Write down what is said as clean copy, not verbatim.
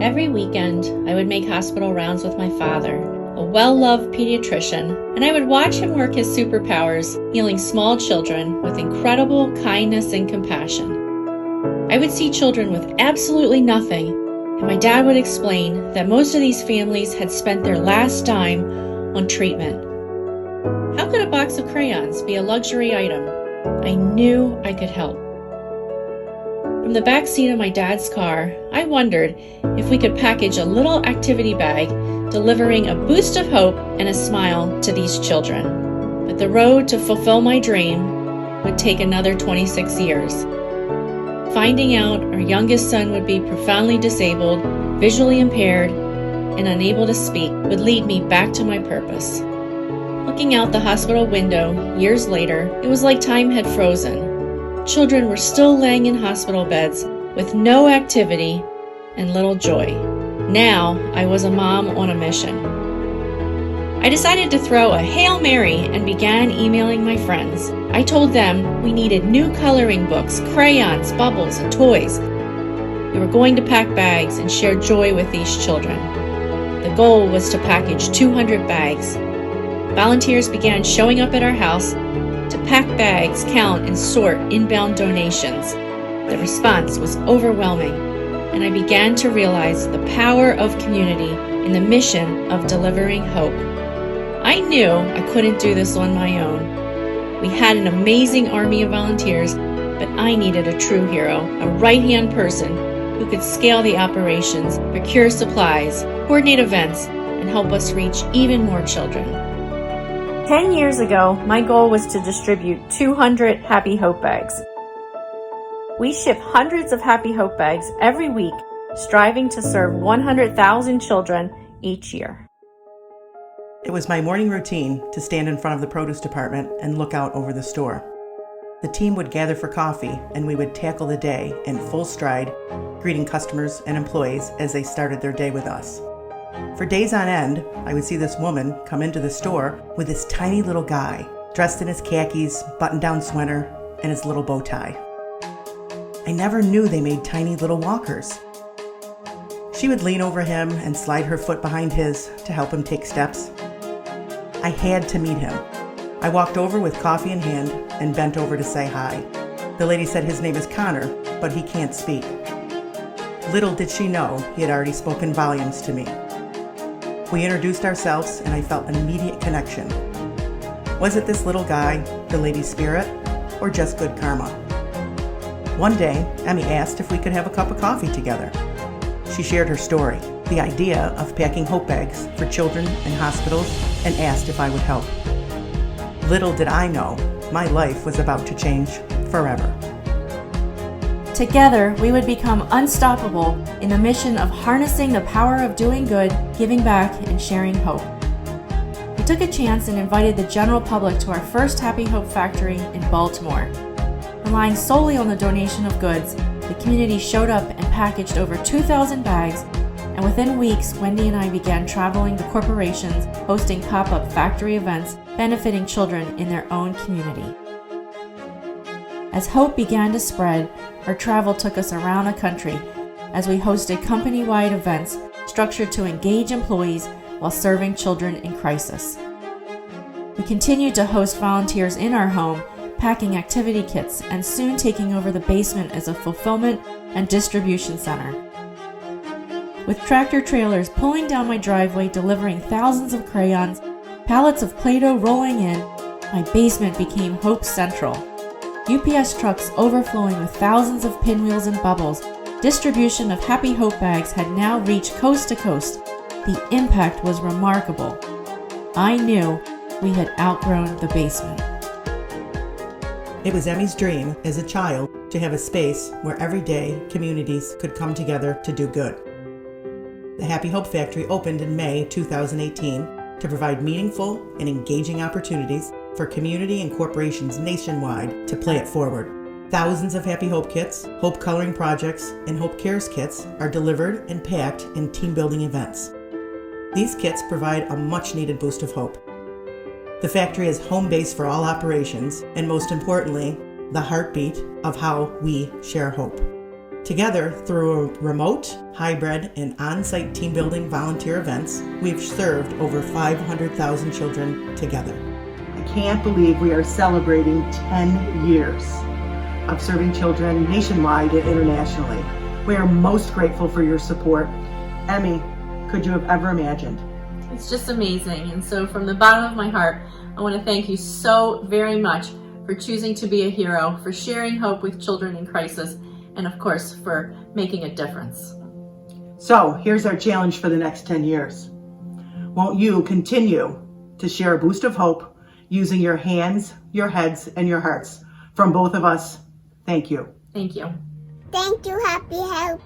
Every weekend, I would make hospital rounds with my father, a well-loved pediatrician, and I would watch him work his superpowers, healing small children with incredible kindness and compassion. I would see children with absolutely nothing, and my dad would explain that most of these families had spent their last dime on treatment. How could a box of crayons be a luxury item? I knew I could help. From the back seat of my dad's car, I wondered if we could package a little activity bag, delivering a boost of hope and a smile to these children. But the road to fulfill my dream would take another 26 years. Finding out our youngest son would be profoundly disabled, visually impaired, and unable to speak would lead me back to my purpose. Looking out the hospital window years later, it was like time had frozen. Children were still laying in hospital beds with no activity and little joy. Now I was a mom on a mission. I decided to throw a Hail Mary and began emailing my friends. I told them we needed new coloring books, crayons, bubbles, and toys. We were going to pack bags and share joy with these children. The goal was to package 200 bags. Volunteers began showing up at our house to pack bags, count, and sort inbound donations. The response was overwhelming, and I began to realize the power of community in the mission of delivering hope. I knew I couldn't do this on my own. We had an amazing army of volunteers, but I needed a true hero, a right-hand person who could scale the operations, procure supplies, coordinate events, and help us reach even more children. 10 years ago, my goal was to distribute 200 Happy Hope bags. We ship hundreds of Happy Hope bags every week, striving to serve 100,000 children each year. It was my morning routine to stand in front of the produce department and look out over the store. The team would gather for coffee, and we would tackle the day in full stride, greeting customers and employees as they started their day with us. For days on end, I would see this woman come into the store with this tiny little guy, dressed in his khakis, button-down sweater, and his little bow tie. I never knew they made tiny little walkers. She would lean over him and slide her foot behind his to help him take steps. I had to meet him. I walked over with coffee in hand and bent over to say hi. The lady said his name is Connor, but he can't speak. Little did she know he had already spoken volumes to me. We introduced ourselves, and I felt an immediate connection. Was it this little guy, the lady's spirit, or just good karma? One day, Emmy asked if we could have a cup of coffee together. She shared her story, the idea of packing hope bags for children in hospitals, and asked if I would help. Little did I know, my life was about to change forever. Together, we would become unstoppable in the mission of harnessing the power of doing good, giving back, and sharing hope. We took a chance and invited the general public to our first Happy Hope factory in Baltimore. Relying solely on the donation of goods, the community showed up and packaged over 2,000 bags, and within weeks, Wendy and I began traveling to corporations, hosting pop-up factory events, benefiting children in their own community. As hope began to spread, our travel took us around the country as we hosted company-wide events structured to engage employees while serving children in crisis. We continued to host volunteers in our home, packing activity kits, and soon taking over the basement as a fulfillment and distribution center. With tractor trailers pulling down my driveway delivering thousands of crayons, pallets of Play-Doh rolling in, my basement became Hope Central. UPS trucks overflowing with thousands of pinwheels and bubbles, distribution of Happy Hope bags had now reached coast to coast. The impact was remarkable. I knew we had outgrown the basement. It was Emmy's dream as a child to have a space where every day communities could come together to do good. The Happy Hope Factory opened in May 2018 to provide meaningful and engaging opportunities for community and corporations nationwide to play it forward. Thousands of Happy Hope kits, Hope coloring projects, and Hope Cares kits are delivered and packed in team-building events. These kits provide a much-needed boost of hope. The factory is home base for all operations, and most importantly, the heartbeat of how we share hope. Together, through remote, hybrid, and on-site team building volunteer events, we've served over 500,000 children together. I can't believe we are celebrating 10 years of serving children nationwide and internationally. We are most grateful for your support. Emmy, could you have ever imagined? It's just amazing. And so from the bottom of my heart, I want to thank you so very much for choosing to be a hero, for sharing hope with children in crisis, and of course, for making a difference. So here's our challenge for the next 10 years. Won't you continue to share a boost of hope using your hands, your heads, and your hearts? From both of us, thank you. Thank you. Thank you, Happy Help.